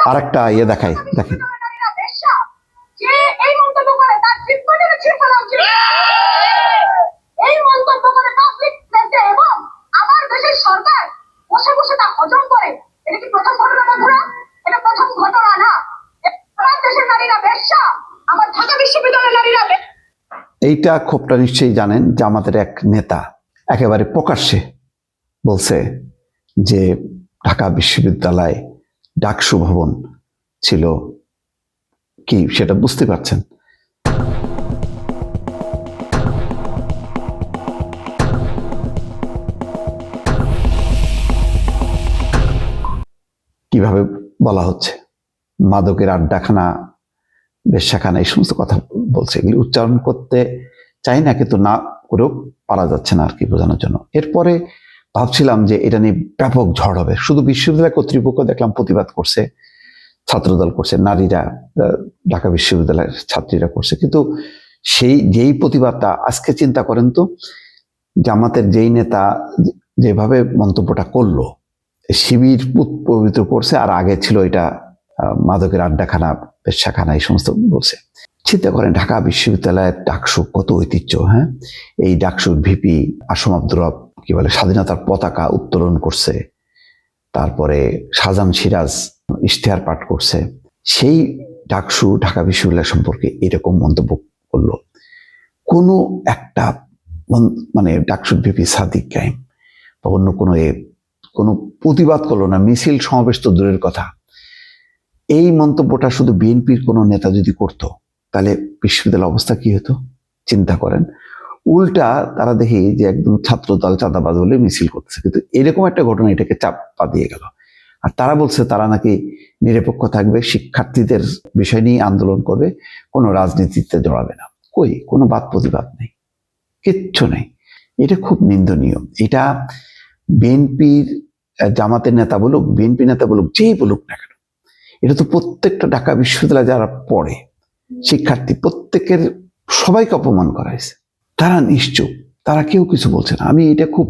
আরেকটা ইয়ে দেখাই, দেখেন। যে এই মন্তব্য করে তার জীবনটাকে ছিঁড়ে ফেলা উচিত। এই মন্তব্য করে পাবলিক প্লেসে এবং আমার দেশের সরকার বসে বসে তা হজম করে। এটা কি প্রথম ঘটনা বন্ধুরা? এটা প্রথম ঘটনা না। আমার দেশের নারীরা বেশ্যা, আমার ঢাকা বিশ্ববিদ্যালয়ের নারীরা। এইটা ক্ষোভটা নিশ্চয়ই জানেন যে আমাদের এক নেতা একেবারে প্রকাশ্যে বলছে যে ঢাকা বিশ্ববিদ্যালয় ডাকসু ভবন ছিল কি, সেটা বুঝতে পারছেন। কিভাবে বলা হচ্ছে মাদকের আড্ডাখানা, বেশ্যাখানা, এই সমস্ত কথা বলছে। এগুলি উচ্চারণ করতে চাই না, কিন্তু না করেও পারা যাচ্ছে না আর কি বোঝানোর জন্য। এরপরে ভাবছিলাম যে এটা নিয়ে ব্যাপক ঝড় হবে। শুধু বিশ্ববিদ্যালয় কর্তৃপক্ষ দেখলাম প্রতিবাদ করছে, ছাত্রদল করছে, নারীরা, ঢাকা বিশ্ববিদ্যালয়ের ছাত্রীরা করছে, কিন্তু যেই প্রতিবাদটা আজকে চিন্তা করেন তো, জামাতের যেই নেতা যেভাবে মন্তব্যটা করলো, শিবির পবিত্র করছে, আর আগে ছিল এটা মাদকের আড্ডাখানা, পেশাখানা, এই সমস্ত বলছে। চিন্তা করেন ঢাকা বিশ্ববিদ্যালয়ের ডাকসু কত ঐতিহ্য। হ্যাঁ, এই ডাকসুর ভিপি আসম আব্দুর রব কি বলে স্বাধীনতার পতাকা উত্তোলন করছে, তারপরে শাহজাহান সিরাজ ইশতেহার পাঠ করছে। সেই ডাকসু ঢাকা বিশ্ববিদ্যালয় সম্পর্কে এরকম মন্তব্য করলো। কোনো একটা মানে ডাকসুর ভিপি সাদিক কায়েম বা অন্য কোনো প্রতিবাদ করলো না, মিছিল সমাবেশ তো দূরের কথা। এই মন্তব্যটা শুধু বিএনপির কোনো নেতা যদি করতো তাহলে বিশ্ববিদ্যালয়ের অবস্থা কি হতো চিন্তা করেন। উল্টা তারা দেখি যে একদম ছাত্র দল চাঁদাবাজ বলে মিছিল করতেছে, কিন্তু এরকম একটা ঘটনা এটাকে চাপা দিয়ে গেল। আর তারা বলছে তারা নাকি নিরপেক্ষ থাকবে, শিক্ষার্থীদের বিষয় নিয়ে আন্দোলন করবে, কোনো রাজনীতিতে জড়াবে না। কই কোনো বাদ প্রতিবাদ নেই, কিচ্ছু নেই। এটা খুব নিন্দনীয়। এটা বিএনপির জামাতের নেতা বলুক, বিএনপি নেতা বলুক, যেই বলুক না কেন, এটা তো প্রত্যেকটা ঢাকা বিশ্ববিদ্যালয়ে যারা পড়ে শিক্ষার্থী প্রত্যেকের সবাইকে অপমান করা হয়েছে। তারা নিশ্চুপ, তারা কেউ কিছু বলছে না। আমি এটা খুব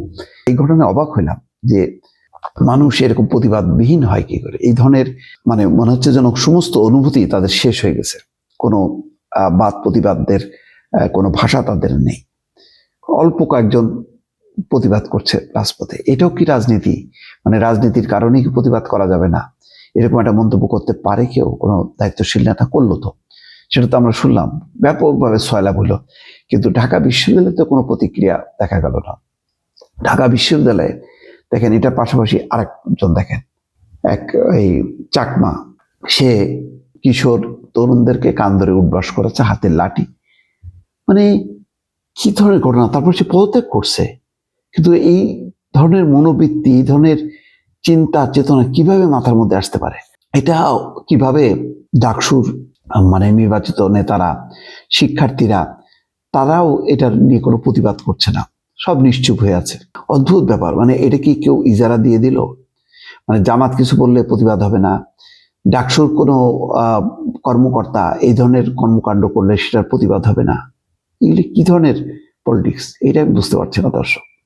এই ঘটনায় অবাক হইলাম যে মানুষ এরকম প্রতিবাদবিহীন হয় কি করে। এই ধরনের মানে মনে হচ্ছে যেন সমস্ত অনুভূতি তাদের শেষ হয়ে গেছে, কোনো বাদ প্রতিবাদদের কোনো ভাষা তাদের নেই। অল্প কয়েকজন প্রতিবাদ করছে রাজপথে। এটাও কি রাজনীতি? মানে রাজনীতির কারণেই কি প্রতিবাদ করা যাবে না? এরকম একটা মন্তব্য করতে পারে কেউ? কোনো দায়িত্বশীল নেতা করলো তো? সেটা তো আমরা শুনলাম, ব্যাপকভাবে সয়লাভ হলো, কিন্তু ঢাকা বিশ্ববিদ্যালয়ে তো কোনো প্রতিক্রিয়া দেখা গেল না। ঢাকা বিশ্ববিদ্যালয়ে দেখেন, এটার পাশাপাশি আরেকজন দেখেন, এক এই চাকমা, সে কিশোর তরুণদেরকে কান ধরে উঠবাস করেছে, হাতের লাঠি। মানে কি ধরনের ঘটনা! তারপর সে পদত্যাগ করছে। কিন্তু এই ধরনের মনোবৃত্তি, এই ধরনের চিন্তা চেতনা কিভাবে মাথার মধ্যে আসতে পারে? এটা কিভাবে ডাকসুর মানে নির্বাচিত নেতারা, শিক্ষার্থীরা, তারাও এটার নিয়ে কোনো প্রতিবাদ করছে না, সব নিশ্চুপ হয়ে আছে। অদ্ভুত ব্যাপার। মানে এটা কি কেউ ইজারা দিয়ে দিল? মানে জামাত কিছু বললে প্রতিবাদ হবে না, ডাকসুর কোনো কর্মকর্তা এই ধরনের কর্মকাণ্ড করলে সেটার প্রতিবাদ হবে না। এগুলি কি ধরনের পলিটিক্স? এটা আমি বুঝতে পারছি না দর্শক।